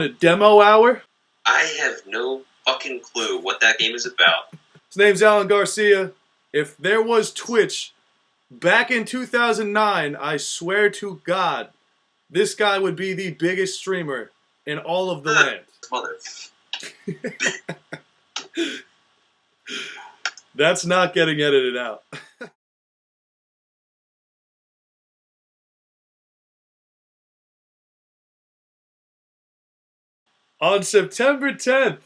A demo hour? I have no fucking clue what that game is about. His name's Alan Garcia. If there was Twitch back in 2009, I swear to God, this guy would be the biggest streamer in all of the land. Mother. That's not getting edited out. On September 10th,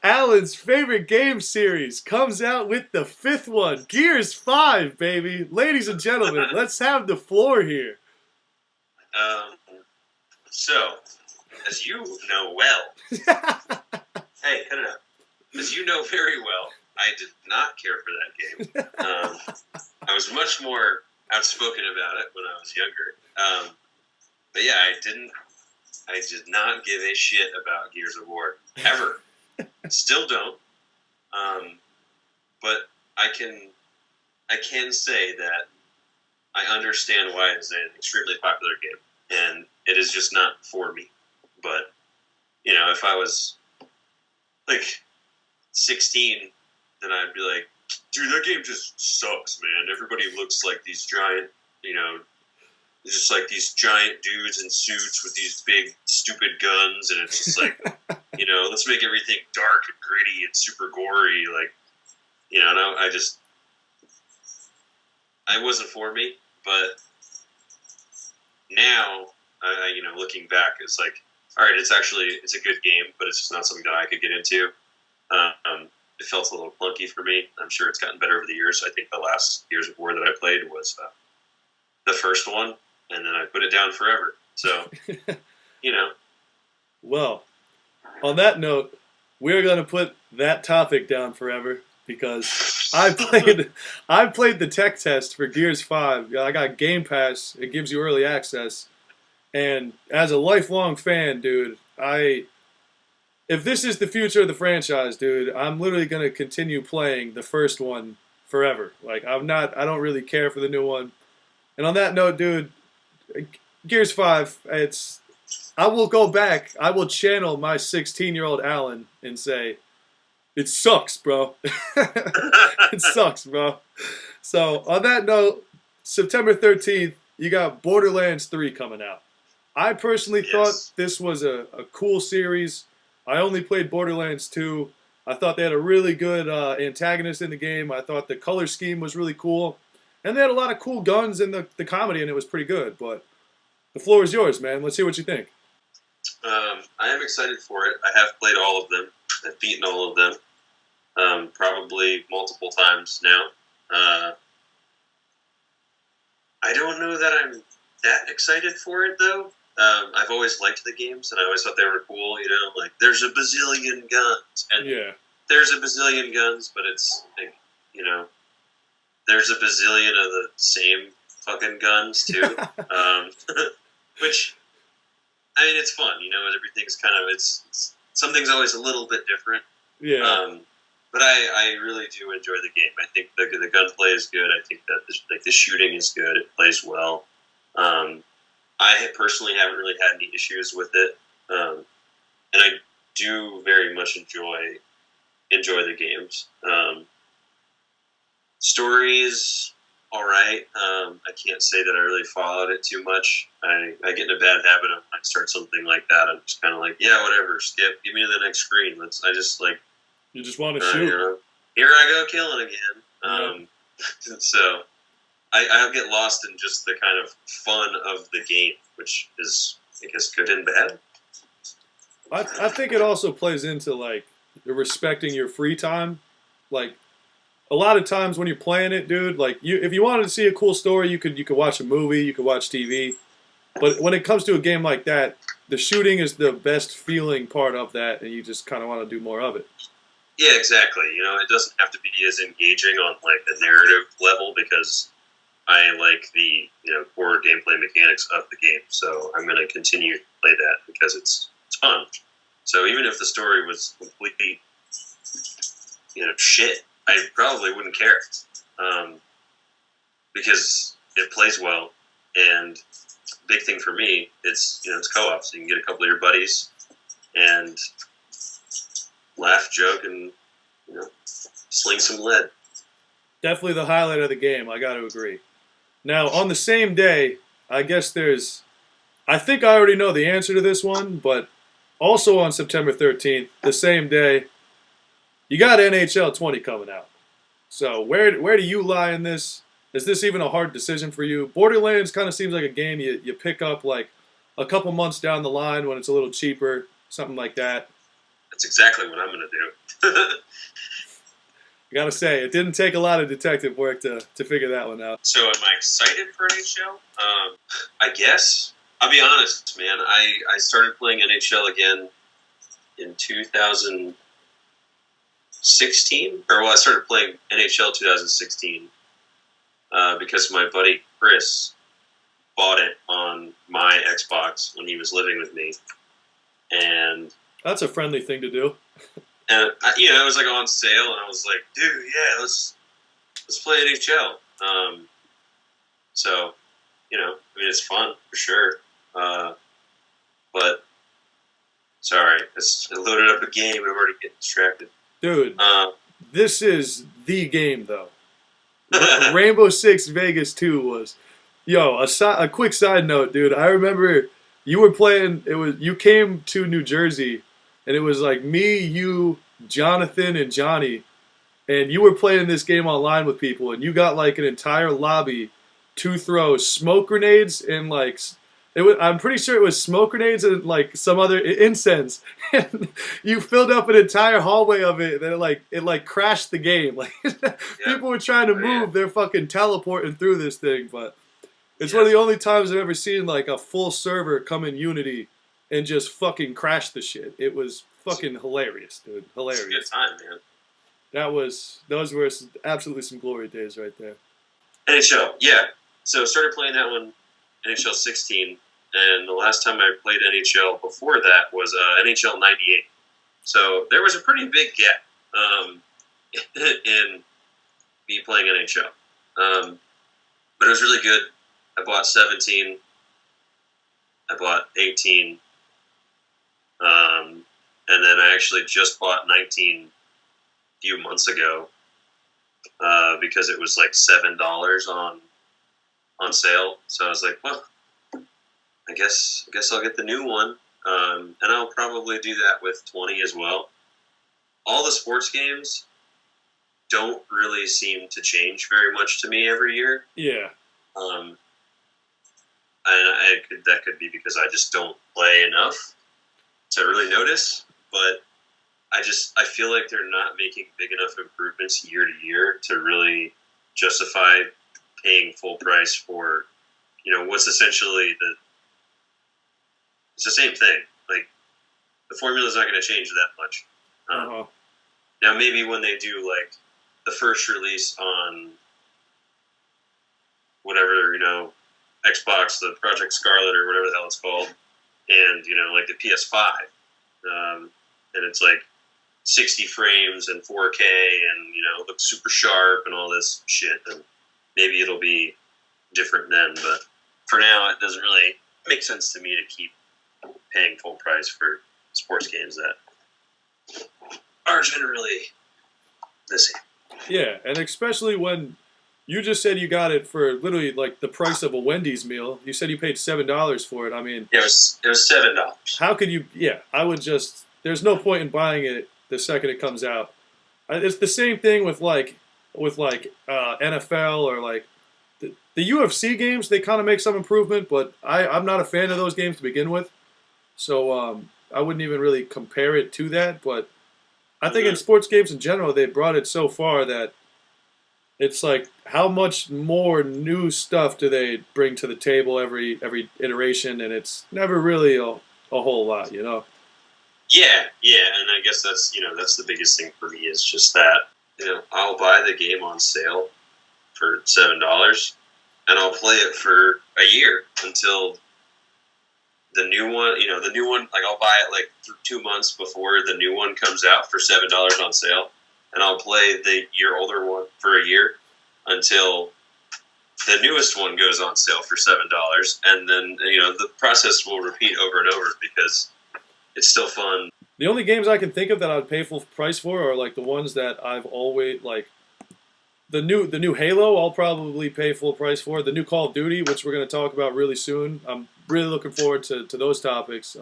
Alan's favorite game series comes out with the 5th one, Gears 5, baby. Ladies and gentlemen, let's have the floor here. So, as you know well, hey, cut it out. As you know very well, I did not care for that game. I was much more outspoken about it when I was younger. But yeah, I did not give a shit about Gears of War ever. Still don't. But I can say that I understand why it's an extremely popular game, and it is just not for me. But if I was like 16, then I'd be like, dude, that game just sucks, man. Everybody looks like these giant, just like these giant dudes in suits with these big, stupid guns, and it's just like, let's make everything dark and gritty and super gory, I wasn't for me, but now, looking back, it's like, all right, it's a good game, but it's just not something that I could get into. It felt a little clunky for me. I'm sure it's gotten better over the years. I think the last Gears of War that I played was the first one, and then I put it down forever. So, Well, on that note, we're going to put that topic down forever because I played the tech test for Gears 5. I got Game Pass. It gives you early access. And as a lifelong fan, dude, if this is the future of the franchise, dude, I'm literally going to continue playing the first one forever. Like, I don't really care for the new one. And on that note, dude, Gears 5, I will go back. I will channel my 16-year-old Alan and say, it sucks, bro. It sucks, bro. So, on that note, September 13th, you got Borderlands 3 coming out. I personally thought this was a cool series. I only played Borderlands 2. I thought they had a really good antagonist in the game. I thought the color scheme was really cool. And they had a lot of cool guns in the comedy, and it was pretty good. But the floor is yours, man. Let's hear what you think. I am excited for it. I have played all of them. I've beaten all of them. Probably multiple times now. I don't know that I'm that excited for it, though. I've always liked the games, and I always thought they were cool. Like there's a bazillion guns, and there's a bazillion guns, but it's like, there's a bazillion of the same fucking guns too. Which, I mean, it's fun. Everything's kind of something's always a little bit different. Yeah. But I really do enjoy the game. I think the gunplay is good. I think that the shooting is good. It plays well. I personally haven't really had any issues with it, and I do very much enjoy the games. Stories, all right. I can't say that I really followed it too much. I get in a bad habit of when I start something like that. I'm just kind of like, yeah, whatever, skip. Give me to the next screen. You just want to shoot. Here I go killing again. So I get lost in just the kind of fun of the game, which is, I guess, good and bad. I think it also plays into, like, respecting your free time. Like, a lot of times when you're playing it, dude, like, if you wanted to see a cool story, you could watch a movie, you could watch TV. But when it comes to a game like that, the shooting is the best feeling part of that, and you just kind of want to do more of it. Yeah, exactly. It doesn't have to be as engaging on, like, the narrative level, because I like the core gameplay mechanics of the game, so I'm going to continue to play that because it's fun. So even if the story was completely shit, I probably wouldn't care, because it plays well, and big thing for me, it's co-op, so you can get a couple of your buddies and laugh, joke, and sling some lead. Definitely the highlight of the game. I got to agree. Now, on the same day, I guess there's. I think I already know the answer to this one, but also on September 13th, the same day, you got NHL 20 coming out. So where do you lie in this? Is this even a hard decision for you? Borderlands kind of seems like a game you pick up like a couple months down the line when it's a little cheaper, something like that. That's exactly what I'm going to do. I gotta say, it didn't take a lot of detective work to figure that one out. So am I excited for NHL? I guess. I'll be honest, man. I started playing NHL again in 2016. I started playing NHL 2016 because my buddy Chris bought it on my Xbox when he was living with me. And that's a friendly thing to do. And it was like on sale, and I was like, "Dude, yeah, let's play NHL." So, it's fun for sure. But sorry, I loaded up a game. I'm already getting distracted. Dude, this is the game though. Rainbow Six Vegas 2 was. Yo, a quick side note, dude. I remember you were playing. You came to New Jersey. And it was like me, you, Jonathan, and Johnny. And you were playing this game online with people. And you got like an entire lobby to throw smoke grenades and like... I'm pretty sure it was smoke grenades and like some other incense. And you filled up an entire hallway of it. And then it crashed the game. Like people were trying to move. They're fucking teleporting through this thing. But it's one of the only times I've ever seen like a full server come in Unity and just fucking crash the shit. It was fucking hilarious, dude. Hilarious. It's a good time, man. Those were absolutely some glory days right there. NHL, yeah. So started playing that one, NHL 16, and the last time I played NHL before that was NHL 98. So there was a pretty big gap in me playing NHL. But it was really good. I bought 17. I bought 18. And then I actually just bought 19 a few months ago because it was like $7 on sale. So I was like, well, I guess I'll get the new one, and I'll probably do that with 20 as well. All the sports games don't really seem to change very much to me every year. Yeah. And that could be because I just don't play enough to really notice, but I feel like they're not making big enough improvements year to year to really justify paying full price for, what's essentially it's the same thing. Like, the formula's not going to change that much. Now, maybe when they do, like, the first release on whatever, Xbox, the Project Scarlet or whatever the hell it's called, and, like the PS5, and it's like 60 frames and 4K and, looks super sharp and all this shit, and maybe it'll be different then, but for now, it doesn't really make sense to me to keep paying full price for sports games that are generally the same. Yeah, and especially when you just said you got it for literally like the price of a Wendy's meal. You said you paid $7 for it. I mean, it was $7. How could you? Yeah, I would just. There's no point in buying it the second it comes out. It's the same thing with NFL or like the UFC games. They kind of make some improvement, but I'm not a fan of those games to begin with. So I wouldn't even really compare it to that. But I think in sports games in general, they brought it so far that it's like, how much more new stuff do they bring to the table every iteration, and it's never really a whole lot, Yeah, and I guess that's the biggest thing for me is just that I'll buy the game on sale for $7, and I'll play it for a year until the new one. The new one, like I'll buy it like 2 months before the new one comes out for $7 on sale. And I'll play the year older one for a year until the newest one goes on sale for $7, and then the process will repeat over and over because it's still fun. The only games I can think of that I'd pay full price for are like the ones that I've always like. The new Halo, I'll probably pay full price for. The new Call of Duty, which we're going to talk about really soon. I'm really looking forward to those topics.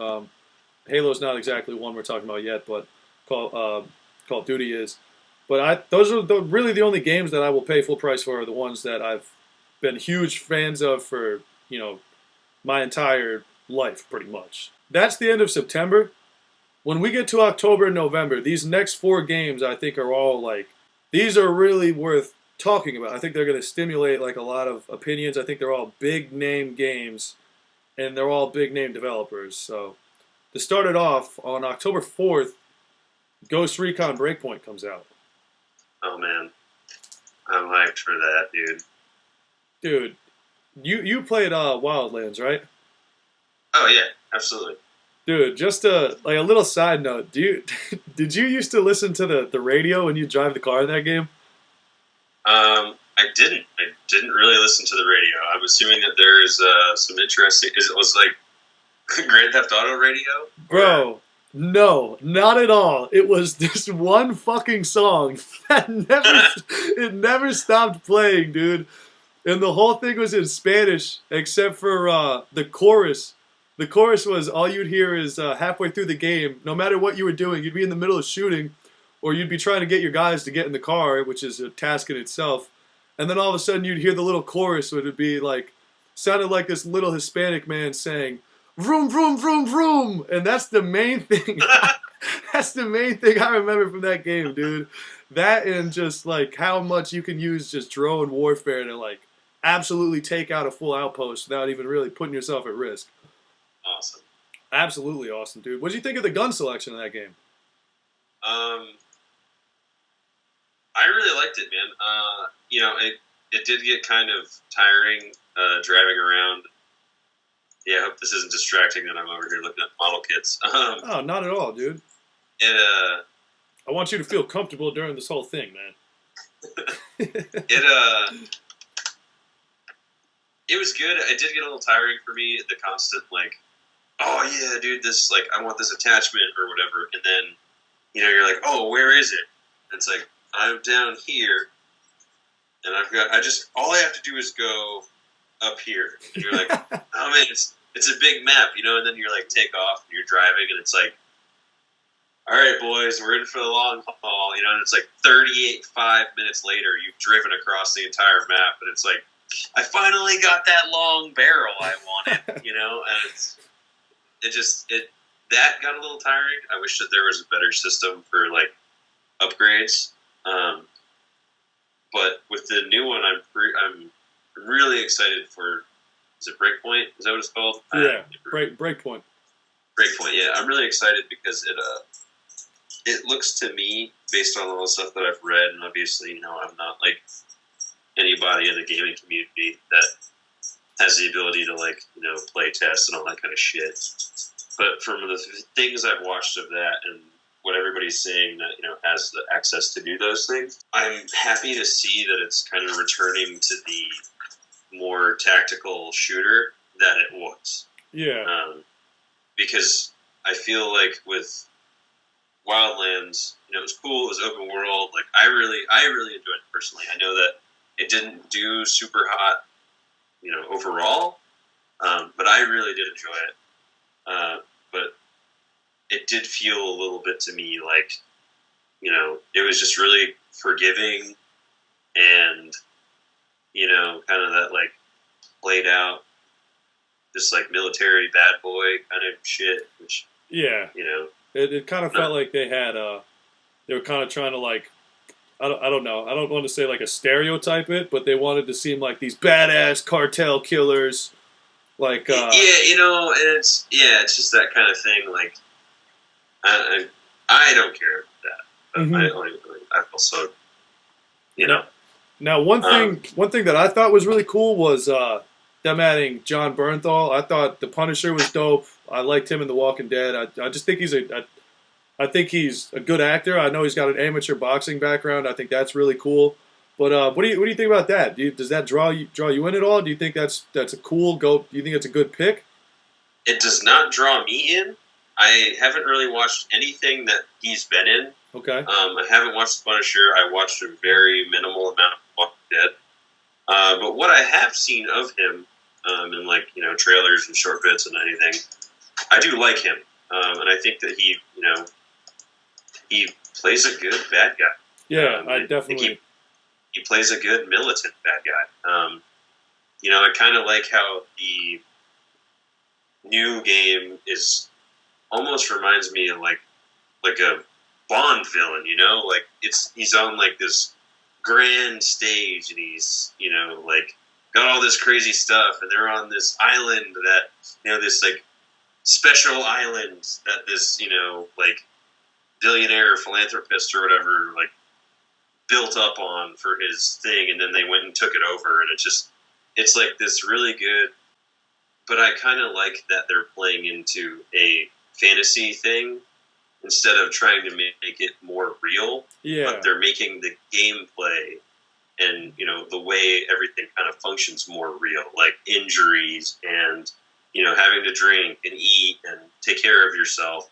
Halo's not exactly one we're talking about yet, but Call of Duty is. But those are really the only games that I will pay full price for. Are the ones that I've been huge fans of for my entire life, pretty much. That's the end of September. When we get to October and November, these next 4 games I think are all like these are really worth talking about. I think they're going to stimulate like a lot of opinions. I think they're all big name games, and they're all big name developers. So to start it off, on October 4th, Ghost Recon Breakpoint comes out. Oh man, I'm hyped for that, dude. Dude, you played Wildlands, right? Oh yeah, absolutely. Dude, just a little side note. Did you used to listen to the radio when you drive the car in that game? I didn't. I didn't really listen to the radio. I'm assuming that there's some interesting. It was like Grand Theft Auto radio, bro. No, not at all. It was this one fucking song that never stopped playing, dude. And the whole thing was in Spanish, except for the chorus. The chorus was all you'd hear is halfway through the game. No matter what you were doing, you'd be in the middle of shooting, or you'd be trying to get your guys to get in the car, which is a task in itself. And then all of a sudden, you'd hear the little chorus, which would be like, sounded like this little Hispanic man saying, "Vroom, vroom, vroom, vroom," and that's the main thing. That's the main thing I remember from that game, dude. That and just like how much you can use just drone warfare to like absolutely take out a full outpost without even really putting yourself at risk. Awesome. Absolutely awesome, dude. What did you think of the gun selection in that game? I really liked it, man. It did get kind of tiring driving around. Yeah, I hope this isn't distracting that I'm over here looking at model kits. Oh, not at all, dude. I want you to feel comfortable during this whole thing, man. It was good. It did get a little tiring for me. The constant like, oh yeah, dude, this like I want this attachment or whatever, and then you're like, oh, where is it? And it's like I'm down here, and all I have to do is go up here, and you're like, oh man, it's a big map, and then you're like take off, and you're driving, and it's like, all right, boys, we're in for the long haul, and it's like 5 minutes later, you've driven across the entire map, and it's like, I finally got that long barrel I wanted, and that got a little tiring. I wish that there was a better system for like upgrades, but with the new one, I'm really excited for. Is it Breakpoint? Is that what it's called? Yeah, Breakpoint. Breakpoint. Yeah, I'm really excited because it looks to me, based on all the stuff that I've read, and obviously, I'm not like anybody in the gaming community that has the ability to like play test and all that kind of shit. But from the things I've watched of that and what everybody's saying that has the access to do those things, I'm happy to see that it's kind of returning to the more tactical shooter that it was. Yeah. Because I feel like with Wildlands, it was cool. It was open world. Like I really enjoyed it personally. I know that it didn't do super hot, overall, but I really did enjoy it. But it did feel a little bit to me like, it was just really forgiving and, kind of that like played out, just like military bad boy kind of shit, which, yeah, it kind of felt like they were kind of trying to like, I don't know. I don't want to say like a stereotype it, but they wanted to seem like these badass cartel killers. Like and it's just that kind of thing. Like I don't care about that. But Mm-hmm. I feel so. Now one thing that I thought was really cool was them adding John Bernthal. I thought the Punisher was dope. I liked him in The Walking Dead. I just think I think he's a good actor. I know he's got an amateur boxing background. I think that's really cool. But what do you think about that? Does that draw you in at all? Do you think that's a cool go? Do you think it's a good pick? It does not draw me in. I haven't really watched anything that he's been in. Okay. I haven't watched The Punisher. I watched a very minimal amount of Walking Dead. But what I have seen of him in trailers and short bits and anything, I do like him, and I think that he plays a good bad guy. Yeah, I think definitely. he plays a good militant bad guy. I kind of like how the new game is almost reminds me of like a Bond villain. Like he's on like this grand stage and he's like got all this crazy stuff and they're on this island that this like special island that this like billionaire philanthropist or whatever like built up on for his thing, and then they went and took it over, and it's like this really good. But I kind of like that they're playing into a fantasy thing instead of trying to make it more real. Yeah. But they're making the gameplay and the way everything kind of functions more real, like injuries and having to drink and eat and take care of yourself,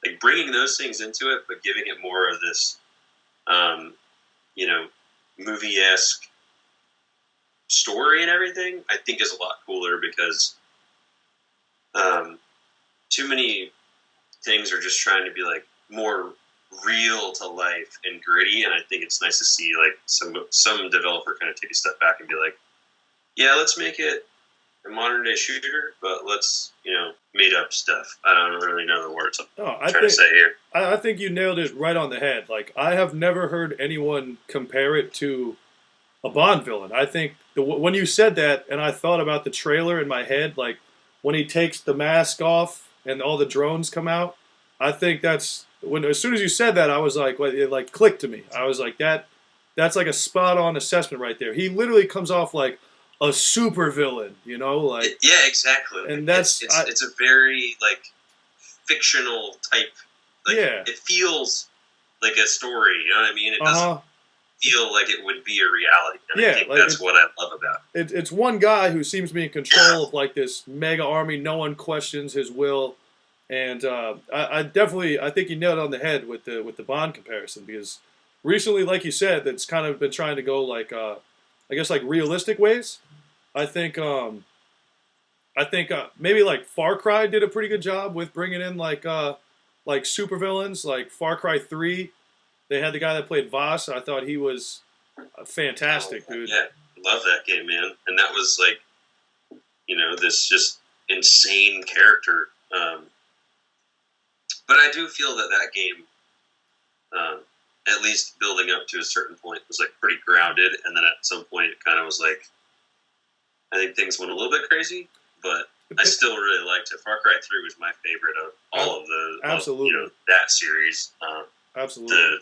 like bringing those things into it, but giving it more of this, movie-esque story and everything. I think is a lot cooler because too many things are just trying to be like more real to life and gritty, and I think it's nice to see like some developer kind of take a step back and be like, yeah, let's make it a modern day shooter, but let's made up stuff. I don't really know the words I'm trying to say here. I think you nailed it right on the head. Like I have never heard anyone compare it to a Bond villain. I think when you said that, and I thought about the trailer in my head, like when he takes the mask off and all the drones come out. I think that's when as soon as you said that, I was like, well, it like clicked to me. I was like that's like a spot on assessment right there. He literally comes off like a super villain, like yeah, exactly. and it's a very like fictional type. Like, yeah, it feels like a story. You know what I mean? It doesn't feel like it would be a reality. And I think like that's what I love about it. It's one guy who seems to be in control of like this mega army. No one questions his will, and I think you nailed it on the head with the Bond comparison because recently, like you said, that's kind of been trying to go like I guess like realistic ways. I think maybe like Far Cry did a pretty good job with bringing in like supervillains. Like Far Cry 3, they had the guy that played Voss. I thought he was fantastic, dude. Yeah, love that game, man. And that was like this just insane character. But I do feel that game, at least building up to a certain point, was like pretty grounded, and then at some point it kind of was like, I think things went a little bit crazy, but I still really liked it. Far Cry 3 was my favorite of all of the absolutely that series. Absolutely, the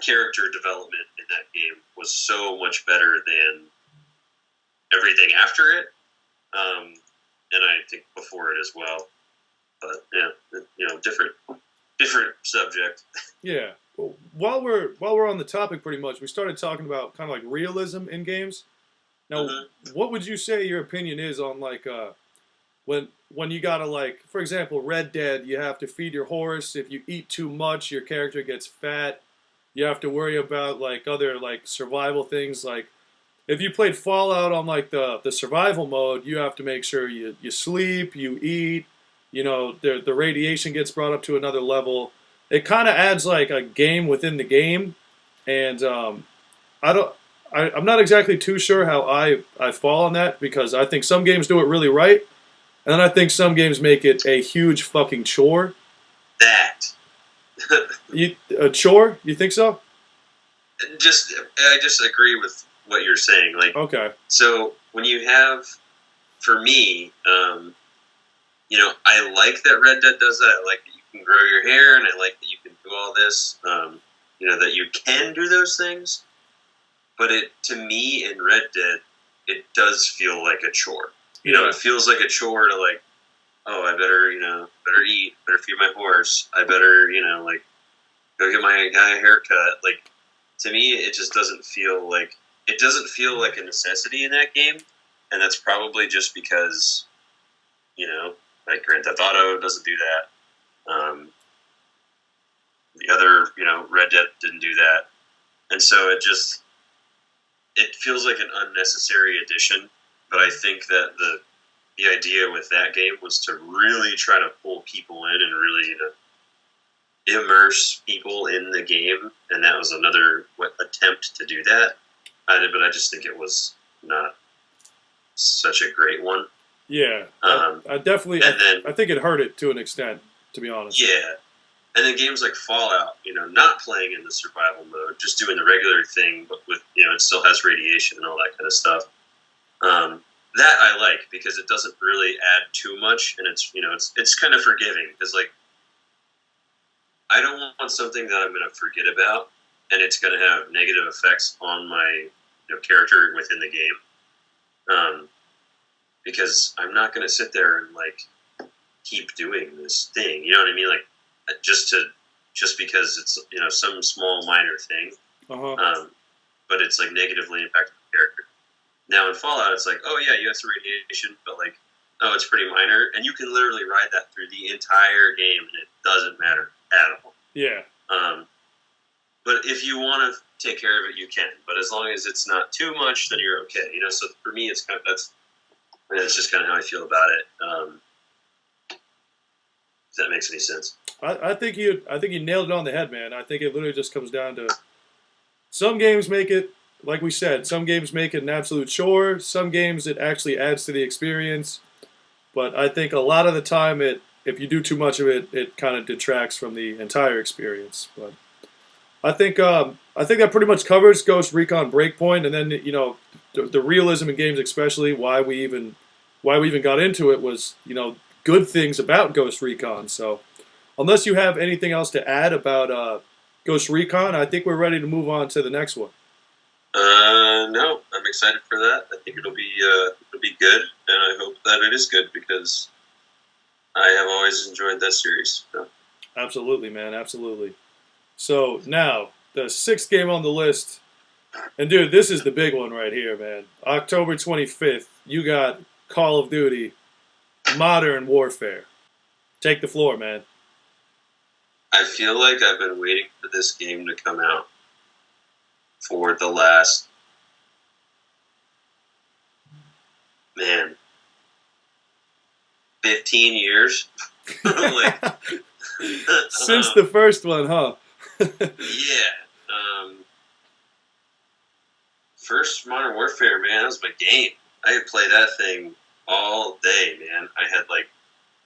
character development in that game was so much better than everything after it, and I think before it as well. But yeah, different subject. Yeah. Well, while we're on the topic, pretty much, we started talking about kind of like realism in games. Now, what would you say your opinion is on like when you gotta like, for example, Red Dead, you have to feed your horse. If you eat too much, your character gets fat. You have to worry about like other like survival things. Like if you played Fallout on like the survival mode, you have to make sure you sleep, you eat. The radiation gets brought up to another level. It kind of adds like a game within the game, and I'm not exactly too sure how I fall on that because I think some games do it really right, and then I think some games make it a huge fucking chore. A chore? You think so? I just agree with what you're saying. Like, okay. So when you have, for me, I like that Red Dead does that. I like that you can grow your hair, and I like that you can do all this. That you can do those things. But to me, in Red Dead, it does feel like a chore. It feels like a chore to like, oh, I better, better eat, better feed my horse. I better, go get my guy a haircut. Like, to me, it just doesn't feel like a necessity in that game, and that's probably just because like Grand Theft Auto doesn't do that. The other, Red Dead didn't do that, and so it feels like an unnecessary addition. But I think that the idea with that game was to really try to pull people in and really immerse people in the game, and that was another attempt to do that. But I just think it was not such a great one. Yeah, I definitely. I think it hurt it to an extent, to be honest. Yeah, and then games like Fallout, not playing in the survival mode, just doing the regular thing, but with it still has radiation and all that kind of stuff. That I like because it doesn't really add too much, and it's kind of forgiving because I don't want something that I'm going to forget about, and it's going to have negative effects on my character within the game. Because I'm not going to sit there and keep doing this thing. You know what I mean? Just because it's some small minor thing, but it's negatively impacting the character. Now in Fallout, it's oh yeah, you have some radiation, but oh, it's pretty minor, and you can literally ride that through the entire game, and it doesn't matter at all. Yeah. But if you want to take care of it, you can. But as long as it's not too much, then you're okay. So for me, it's that's just kind of how I feel about it. If that makes any sense. I think you nailed it on the head, man. I think it literally just comes down to some games make it, like we said, some games make it an absolute chore. Some games it actually adds to the experience. But I think a lot of the time, if you do too much of it, it kind of detracts from the entire experience. But I think that pretty much covers Ghost Recon Breakpoint, and then the realism in games, especially why we even got into it was good things about Ghost Recon. So unless you have anything else to add about Ghost Recon, I think we're ready to move on to the next one. No, I'm excited for that. I think it'll be good, and I hope that it is good because I have always enjoyed that series. So. Absolutely, man, absolutely. So now the 6th game on the list, and dude, this is the big one right here, man. October 25th, you got Call of Duty Modern Warfare. Take the floor, man. I feel like I've been waiting for this game to come out for the last 15 years. Since the first one, huh? Yeah. First Modern Warfare, man, that was my game. I could play that thing all day, man. I had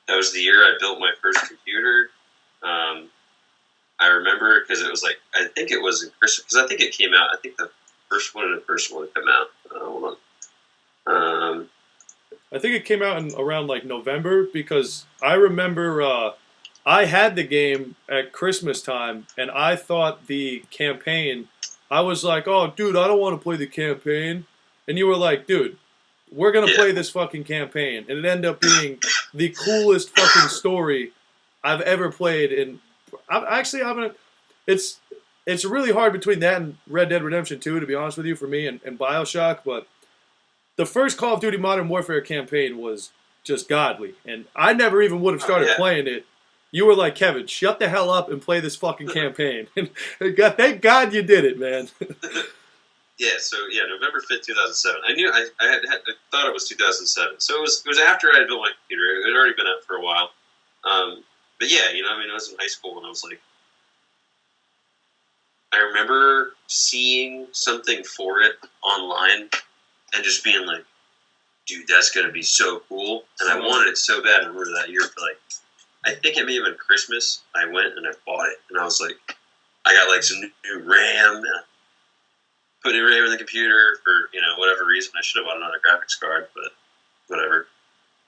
that was the year I built my first computer. I remember because it was I think it was in Christmas, because I think it came out. I think the first one to come out. Hold on. I think it came out in around November because I remember I had the game at Christmas time and I thought the campaign. I was like, oh, dude, I don't want to play the campaign, and you were like, dude, we're gonna play this fucking campaign, and it ended up being the coolest fucking story I've ever played. And it's really hard between that and Red Dead Redemption 2, to be honest with you, for me, and BioShock. But the first Call of Duty Modern Warfare campaign was just godly, and I never even would have started playing it. You were like, Kevin, shut the hell up and play this fucking campaign. And thank God you did it, man. Yeah, so November 5th, 2007. I knew I thought it was 2007. So it was after I had built my computer. It had already been out for a while. But yeah, I was in high school and I was I remember seeing something for it online and just being like, dude, that's going to be so cool. And I wanted it so bad. I remember that year for I think it may have been Christmas. I went and I bought it. And I was I got some new RAM. And I put new RAM in the computer for, whatever reason. I should have bought another graphics card, but whatever.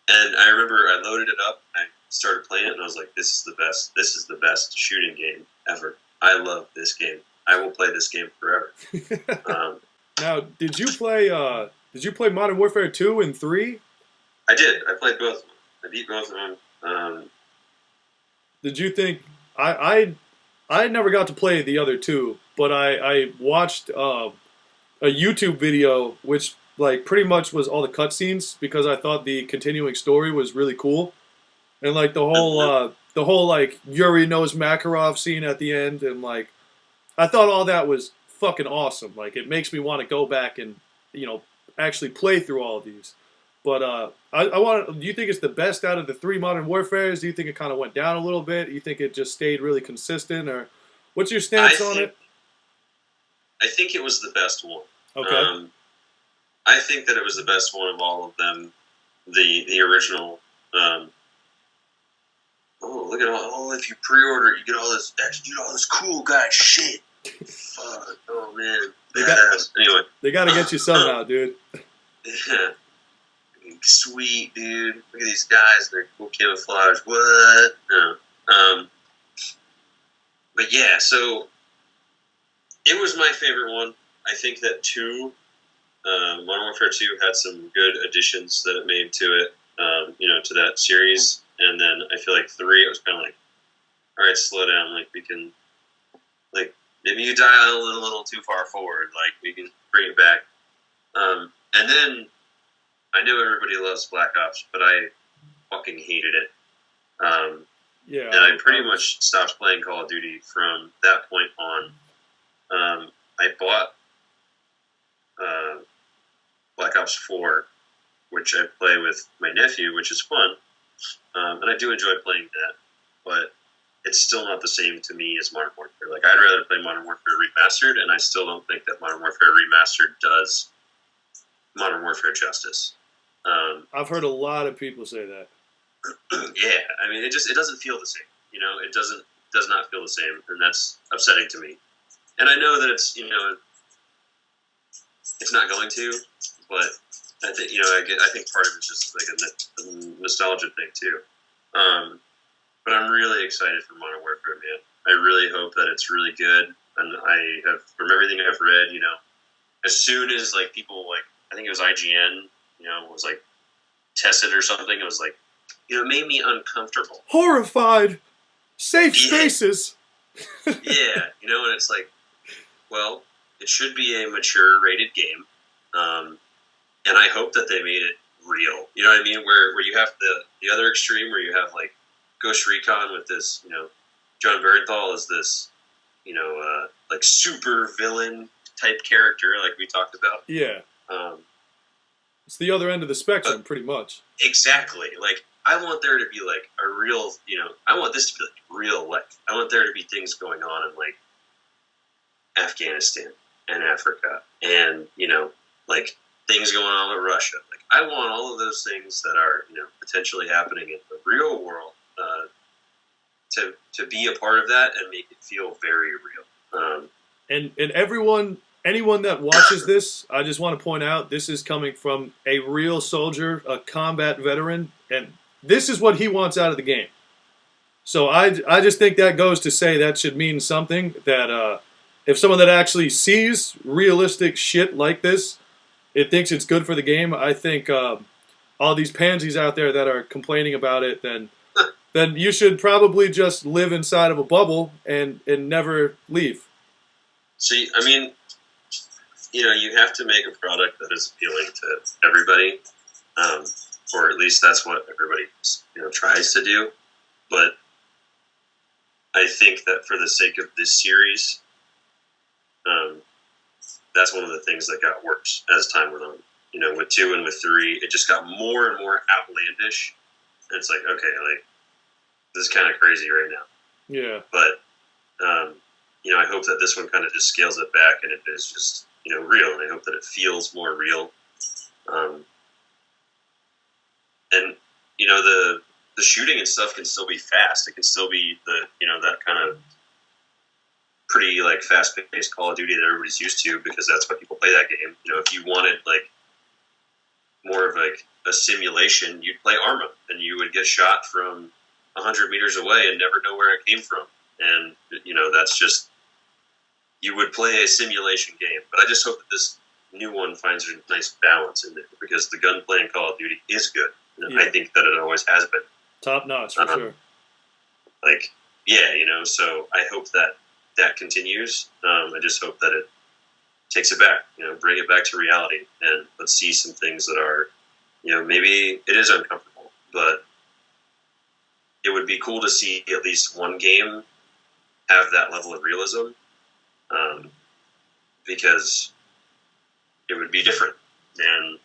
And I remember I loaded it up. I started playing it and I was like, this is the best. This is the best shooting game ever. I love this game. I will play this game forever. Now, did you play Modern Warfare 2 and 3? I did. I played both of them. I beat both of them. Did you think I never got to play the other two, but I watched a YouTube video which like pretty much was all the cutscenes because I thought the continuing story was really cool, and like the whole like Yuri knows Makarov scene at the end, and like I thought all that was fucking awesome. Like it makes me want to go back and actually play through all of these. But I want. Do you think it's the best out of the three Modern Warfares? Do you think it kind of went down a little bit? Do you think it just stayed really consistent, or what's your stance on it? I think it was the best one. Okay. I think that it was the best one of all of them. The original. Oh, look at all! Oh, if you pre-order, you get all this extra, you get all this cool guy shit. Fuck! Oh man, anyway, they got to get you somehow, dude. Yeah, sweet dude. Look at these guys; they're cool camouflage. What? No. But yeah, so it was my favorite one. I think that Modern Warfare 2 had some good additions that it made to it, to that series. And then I feel like 3, it was kind of like, all right, slow down. Like, we can, like, maybe you dial a little too far forward. Like, we can bring it back. And then I know everybody loves Black Ops, but I fucking hated it. Yeah. And I pretty much stopped playing Call of Duty from that point on. I bought Black Ops 4, which I play with my nephew, which is fun. And I do enjoy playing that, but it's still not the same to me as Modern Warfare. Like, I'd rather play Modern Warfare Remastered, and I still don't think that Modern Warfare Remastered does Modern Warfare justice. I've heard a lot of people say that. Yeah, I mean, it doesn't feel the same. It does not feel the same, and that's upsetting to me. And I know that it's not going to, but I think I think part of it's just like a nostalgia thing too. But I'm really excited for Modern Warfare, man. I really hope that it's really good. And I have, from everything I've read, as soon as like people like, I think it was IGN, was like tested or something. It was like, it made me uncomfortable, horrified, safe spaces. Yeah, and it's like, well, it should be a mature rated game. And I hope that they made it real. You know what I mean? Where you have the other extreme where you have like Ghost Recon with this, John Bernthal is this, like super villain type character like we talked about. Yeah. It's the other end of the spectrum, pretty much. Exactly. Like, I want there to be like a real, I want this to be like real life. I want there to be things going on in like Afghanistan and Africa and, like things going on with Russia. Like, I want all of those things that are, potentially happening in the real world to be a part of that and make it feel very real. And anyone that watches this, I just want to point out, this is coming from a real soldier, a combat veteran, and this is what he wants out of the game. So I just think that goes to say that should mean something, that if someone that actually sees realistic shit like this, it thinks it's good for the game, I think all these pansies out there that are complaining about it, then you should probably just live inside of a bubble and never leave. See, I mean, you have to make a product that is appealing to everybody, or at least that's what everybody tries to do. But I think that for the sake of this series, that's one of the things that got worse as time went on. With 2 and with 3, it just got more and more outlandish. And it's like, okay, like, this is kind of crazy right now. Yeah. But, I hope that this one kind of just scales it back and it is just, real. And I hope that it feels more real. And, the shooting and stuff can still be fast. It can still be that kind of pretty like fast-paced Call of Duty that everybody's used to, because that's why people play that game. If you wanted like more of like a simulation, you'd play Arma, and you would get shot from 100 meters away and never know where it came from. And that's just, you would play a simulation game. But I just hope that this new one finds a nice balance in there, because the gunplay in Call of Duty is good. Yeah. I think that it always has been top notch for sure. Like, yeah, so I hope that that continues. I just hope that it takes it back, bring it back to reality, and let's see some things that are, maybe it is uncomfortable, but it would be cool to see at least one game have that level of realism, because it would be different than,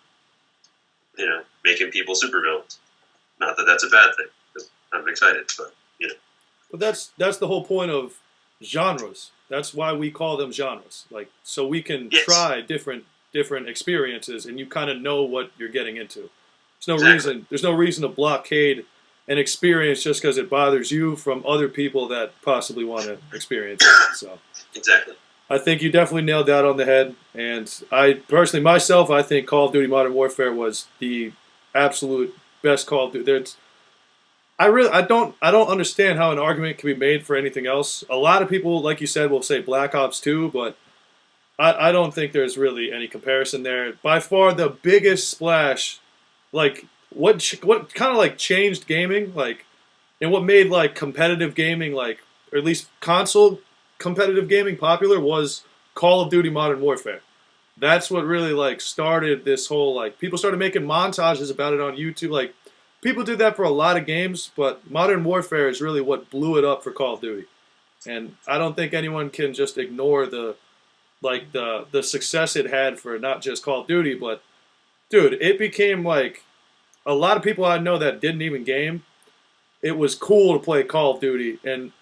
making people supervillains. Not that that's a bad thing, 'cause I'm excited, but, But that's the whole point of genres. That's why we call them genres. Like, so we can Yes. try different experiences, and you kind of know what you're getting into. Exactly. There's no reason to blockade an experience just because it bothers you from other people that possibly want to experience it. So Exactly. I think you definitely nailed that on the head. And I personally, myself, I think Call of Duty Modern Warfare was the absolute best Call of Duty. I don't understand how an argument can be made for anything else. A lot of people, like you said, will say Black Ops 2, but I don't think there's really any comparison there. By far the biggest splash, like what kind of like changed gaming, like, and what made like competitive gaming, like, or at least console competitive gaming popular, was Call of Duty Modern Warfare. That's what really like started this whole, like, people started making montages about it on YouTube. Like, people did that for a lot of games, but Modern Warfare is really what blew it up for Call of Duty. And I don't think anyone can just ignore the success it had for not just Call of Duty, but dude, it became like a lot of people I know that didn't even game. It was cool to play Call of Duty, and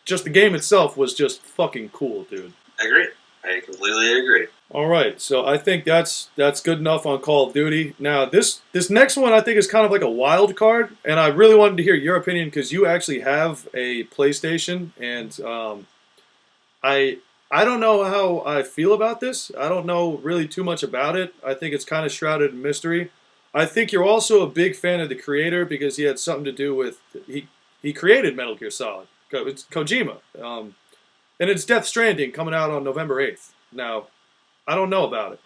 just the game itself was just fucking cool, dude. I agree. I completely agree. All right, so I think that's good enough on Call of Duty. Now this next one I think is kind of like a wild card, and I really wanted to hear your opinion because you actually have a PlayStation, and I don't know how I feel about this. I don't know really too much about it. I think it's kind of shrouded in mystery. I think you're also a big fan of the creator because he had something to do with he created Metal Gear Solid. It's Kojima, and it's Death Stranding coming out on November 8th. Now, I don't know about it.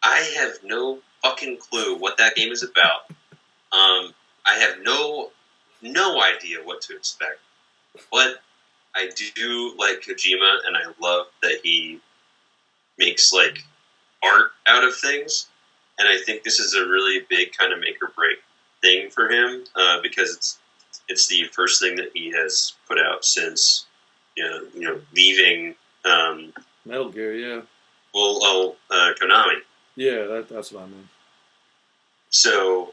I have no fucking clue what that game is about. I have no idea what to expect. But I do like Kojima, and I love that he makes like art out of things. And I think this is a really big kind of make or break thing for him, because it's the first thing that he has put out since leaving Metal Gear, yeah. Konami. Yeah, that's what I mean. So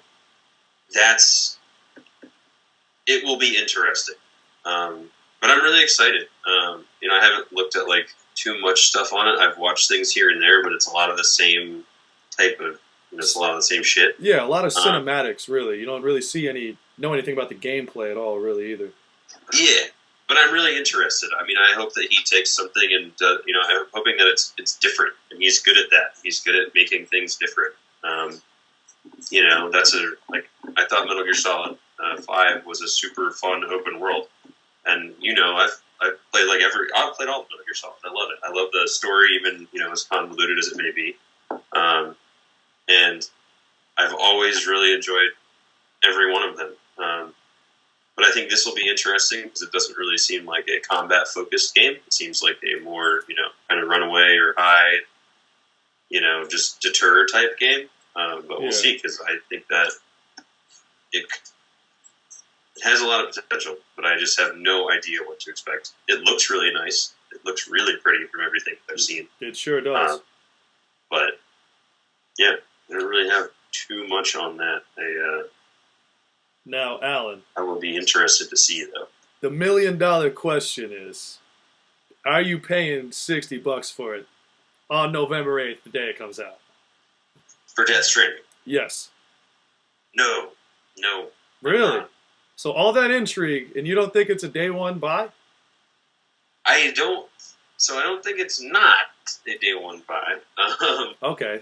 it will be interesting. But I'm really excited. I haven't looked at like too much stuff on it. I've watched things here and there, but it's a lot of the same type of, it's a lot of the same shit. Yeah, a lot of cinematics, really. You don't really know anything about the gameplay at all, really, either. Yeah, but I'm really interested. I mean, I hope that he takes something and, I'm hoping that it's different. And he's good at that. He's good at making things different. I thought Metal Gear Solid 5 was a super fun open world. And, I've played I've played all of Metal Gear Solid. I love it. I love the story, even, as convoluted as it may be. And I've always really enjoyed every one of them. But I think this will be interesting because it doesn't really seem like a combat-focused game. It seems like a more, kind of runaway or hide, just deter type game. But we'll see, because I think that it has a lot of potential, but I just have no idea what to expect. It looks really nice. It looks really pretty from everything I've seen. It sure does. But, yeah, I don't really have too much on that. Now, Alan. I will be interested to see, though. The $1 million question is, are you paying $60 for it on November 8th, the day it comes out? For Death Stranding? Yes. No. Really? So all that intrigue, and you don't think it's a day one buy? I don't think it's not a day one buy. Okay.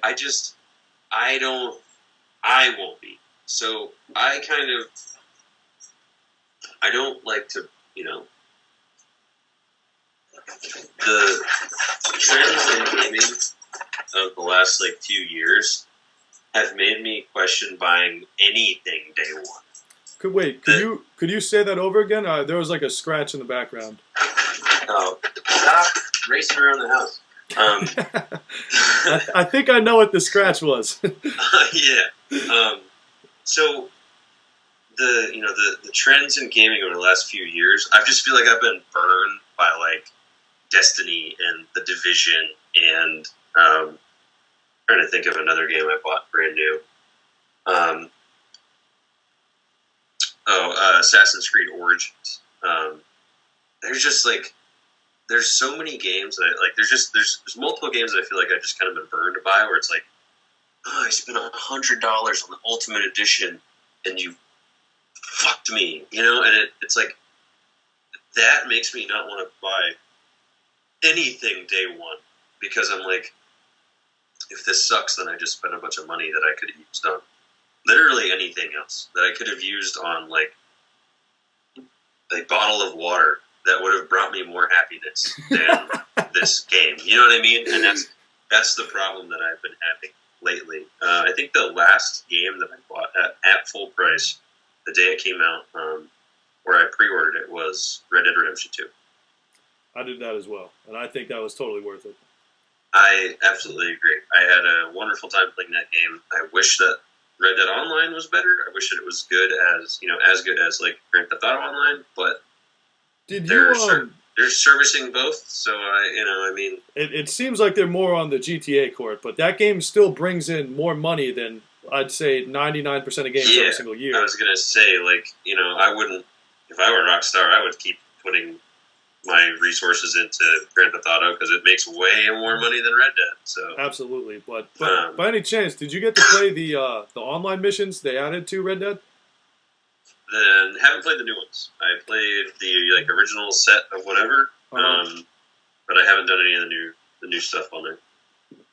I won't be. So I don't like to, the trends in gaming of the last few years have made me question buying anything day one. Could you say that over again? There was like a scratch in the background. Oh, stop racing around the house. I think I know what the scratch was. Yeah. So the trends in gaming over the last few years, I just feel like I've been burned by like Destiny and The Division and trying to think of another game I bought brand new. Assassin's Creed Origins. There's just like there's so many games that there's multiple games that I feel like I've just kind of been burned by where it's like, oh, I spent $100 on the Ultimate Edition and you fucked me, and it's like that makes me not want to buy anything day one because I'm like, if this sucks, then I just spent a bunch of money that I could have used on literally anything else that I could have used on like a bottle of water that would have brought me more happiness than this game. You know what I mean? And that's the problem that I've been having lately. I think the last game that I bought at full price the day it came out, where I pre-ordered it, was Red Dead Redemption 2. I did that as well, and I think that was totally worth it. I absolutely agree. I had a wonderful time playing that game. I wish that Red Dead Online was better. I wish that it was good as good as like Grand Theft Auto Online, but they're servicing both. So it seems like they're more on the GTA court, but that game still brings in more money than I'd say 99% of games every single year. I was gonna say, like, I wouldn't, if I were Rockstar, I would keep putting my resources into Grand Theft Auto because it makes way more money than Red Dead. So absolutely, but by any chance, did you get to play the online missions they added to Red Dead? Then haven't played the new ones. I played the original set of whatever, but I haven't done any of the new stuff on there.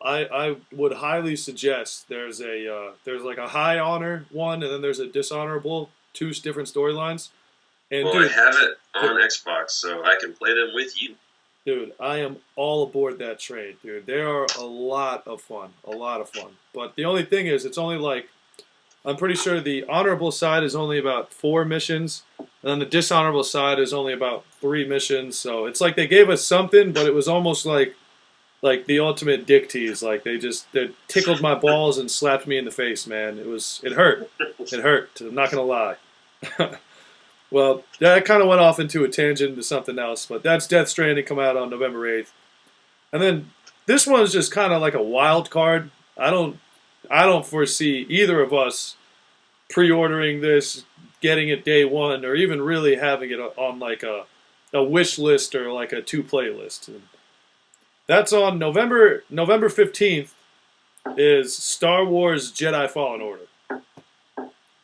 I would highly suggest there's like a high honor one and then there's a dishonorable, two different storylines. And well, dude, I have it on Xbox, so I can play them with you. Dude, I am all aboard that train, dude. They are a lot of fun. But the only thing is, it's only like, I'm pretty sure the honorable side is only about 4 missions, and then the dishonorable side is only about 3 missions. So it's like they gave us something, but it was almost like the ultimate dick tease. Like they tickled my balls and slapped me in the face, man. It hurt. It hurt. I'm not gonna lie. Well, that kind of went off into a tangent to something else, but that's Death Stranding, come out on November 8th. And then this one is just kind of like a wild card. I don't foresee either of us pre-ordering this, getting it day one, or even really having it on like a wish list or like a to-play list. And that's on November 15th is Star Wars Jedi Fallen Order.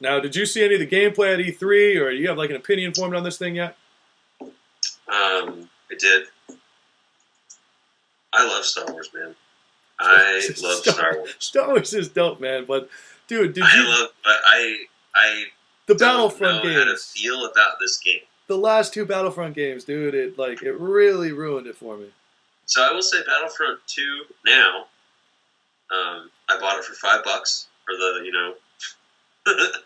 Now, did you see any of the gameplay at E3, or do you have like an opinion formed on this thing yet? I did. I love Star Wars, man. I love Star Wars. Star Wars is dope, man. But dude, I the Battlefront games. How to feel about this game? The last 2 Battlefront games, dude. It really ruined it for me. So I will say Battlefront 2 now. I bought it for $5 for the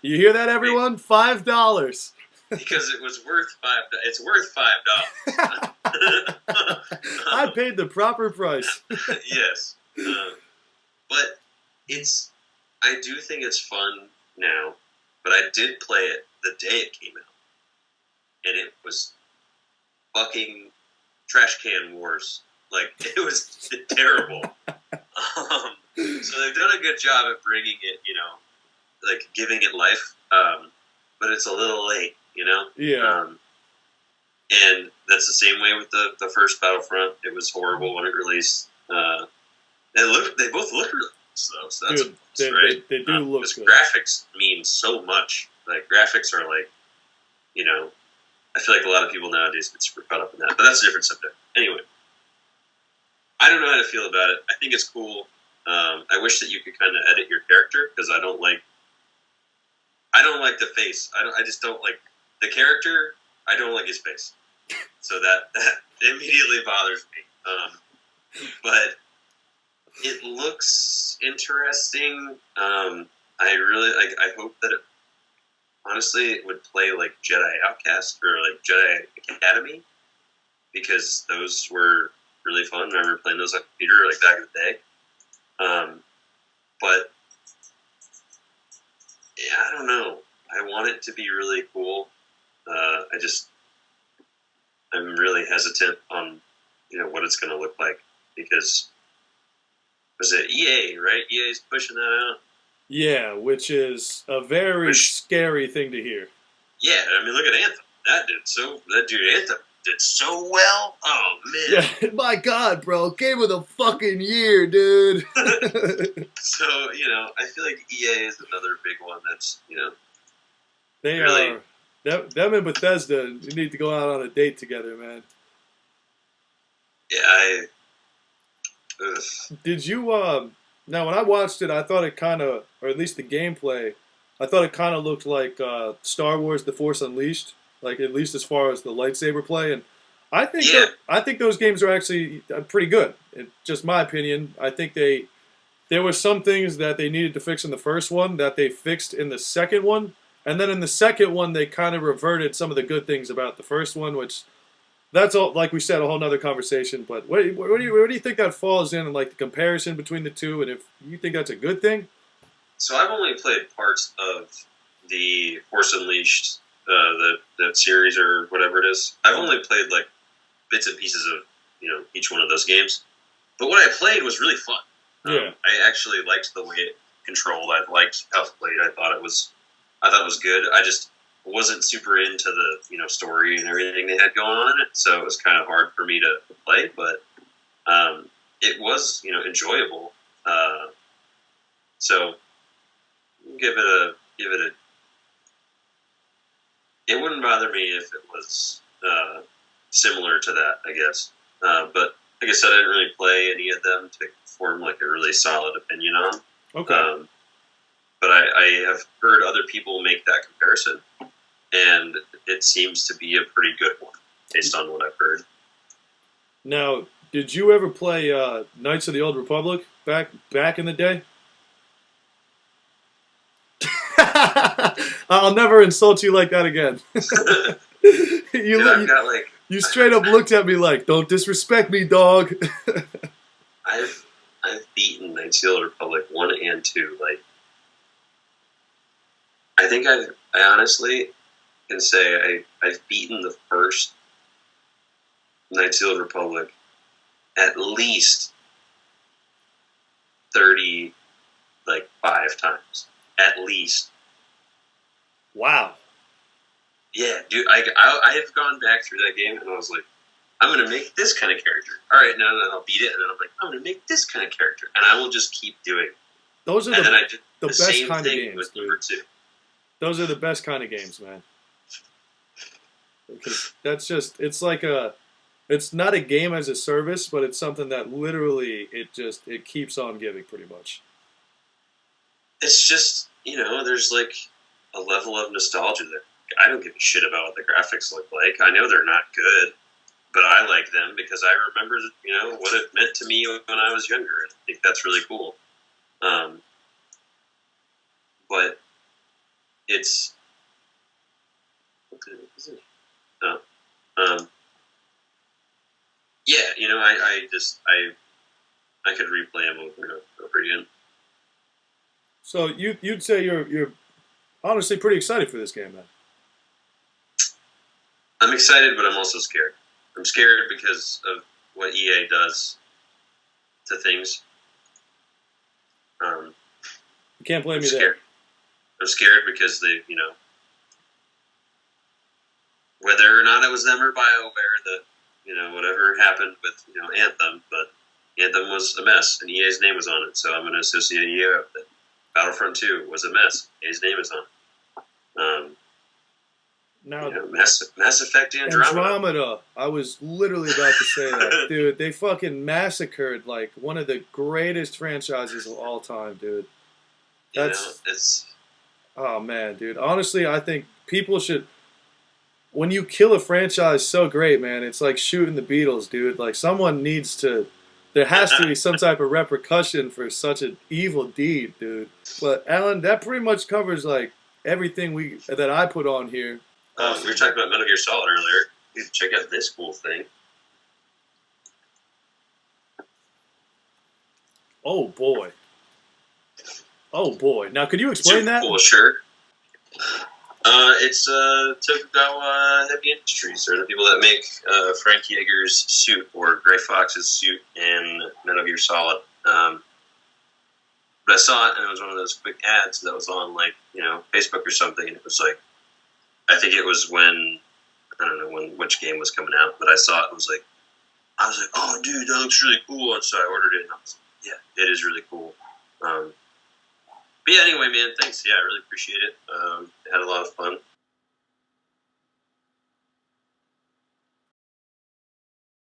You hear that, everyone? $5. Because it was worth $5. It's worth $5. I paid the proper price. Yes, but I do think it's fun now. But I did play it the day it came out, and it was fucking trash can wars. Like, it was terrible. So they've done a good job at bringing it, like giving it life, but it's a little late, Yeah. And that's the same way with the first Battlefront. It was horrible when it released. They both look really nice, though, so that's great. They do look good. Graphics mean so much. Like, graphics are like, I feel like a lot of people nowadays get super caught up in that, but that's a different subject. Anyway, I don't know how to feel about it. I think it's cool. I wish that you could kind of edit your character, because I don't like the face. I just don't like the character. I don't like his face. So that immediately bothers me. But it looks interesting. I really like. I hope that honestly it would play like Jedi Outcast or like Jedi Academy. because those were really fun. I remember playing those on computer like back in the day. But yeah, I don't know. I want it to be really cool. I'm really hesitant on what it's going to look like because was it EA, right? EA's pushing that out. Yeah, which is a very scary thing to hear. Yeah, I mean, look at Anthem. That dude Anthem did so well. Oh man. Yeah, my God, bro, game of the fucking year, dude. So I feel like EA is another big one that's They really. are them and Bethesda. You need to go out on a date together, man. Yeah, Did you now when I watched it, I thought it kind of, or at least the gameplay, I thought it kind of looked like Star Wars: The Force Unleashed, like at least as far as the lightsaber play. And I think those games are actually pretty good. Just my opinion. I think there were some things that they needed to fix in the first one that they fixed in the second one, and then in the second one they kind of reverted some of the good things about the first one, which that's all, like we said, a whole nother conversation. But what do you think that falls in like the comparison between the two, and if you think that's a good thing? So I've only played parts of the Force Unleashed, the series or whatever it is. I've only played like bits and pieces of each one of those games. But what I played was really fun. Yeah, I actually liked the way it controlled. I liked how it played. I thought it was good. I just wasn't super into the story and everything they had going on in it, so it was kind of hard for me to play. But it was enjoyable. So give it a. It wouldn't bother me if it was similar to that, I guess. But like I said, I didn't really play any of them to form like a really solid opinion on. okay. But I have heard other people make that comparison, and it seems to be a pretty good one based on what I've heard. Now, did you ever play Knights of the Old Republic back in the day? I'll never insult you like that again. I've got like You straight up looked at me like, "Don't disrespect me, dog." I've beaten Knights of the Old Republic 1 and 2. Like I think I honestly can say I've beaten the first Knights of the Old Republic at least 5 times. At least. Wow. Yeah, dude, I have gone back through that game and I was like, I'm going to make this kind of character. All right, now I'll beat it, and then I'm like, I'm going to make this kind of character, and I will just keep doing it. Those are and then I did the the best same kind of thing games, with dude. number 2. Those are the best kind of games, man. Because it's like it's not a game as a service, but it's something that literally it keeps on giving pretty much. It's just, there's like a level of nostalgia there. I don't give a shit about what the graphics look like. I know they're not good, but I like them because I remember, what it meant to me when I was younger. I think that's really cool. But it's no. Yeah, I could replay them over and over again. So you'd say you're honestly pretty excited for this game, then? I'm excited, but I'm also scared. I'm scared because of what EA does to things. You can't blame I'm me scared. there. I'm scared because they, whether or not it was them or BioWare that, whatever happened with, Anthem, but Anthem was a mess, and EA's name was on it, so I'm going to associate EA with it. Battlefront 2 was a mess. EA's name is on it. Now, Mass Effect Andromeda. I was literally about to say that, dude. They fucking massacred like one of the greatest franchises of all time, dude. Oh man, dude. Honestly, I think people should. When you kill a franchise so great, man, it's like shooting the Beatles, dude. Like someone needs to. There has to be some type of repercussion for such an evil deed, dude. But Alan, that pretty much covers like everything that I put on here. We were talking about Metal Gear Solid earlier. You should check out this cool thing. Oh boy. Oh boy. Now, could you explain Super that? cool shirt. It's Tokugawa Heavy Industries. They're the people that make Frank Yeager's suit or Gray Fox's suit in Metal Gear Solid. But I saw it, and it was one of those quick ads that was on, like, Facebook or something, and it was like, I think it was when, I don't know which game was coming out, but I saw it and I was like, oh, dude, that looks really cool, and so I ordered it, and I was like, yeah, it is really cool. But yeah, anyway, man, thanks. Yeah, I really appreciate it. Had a lot of fun.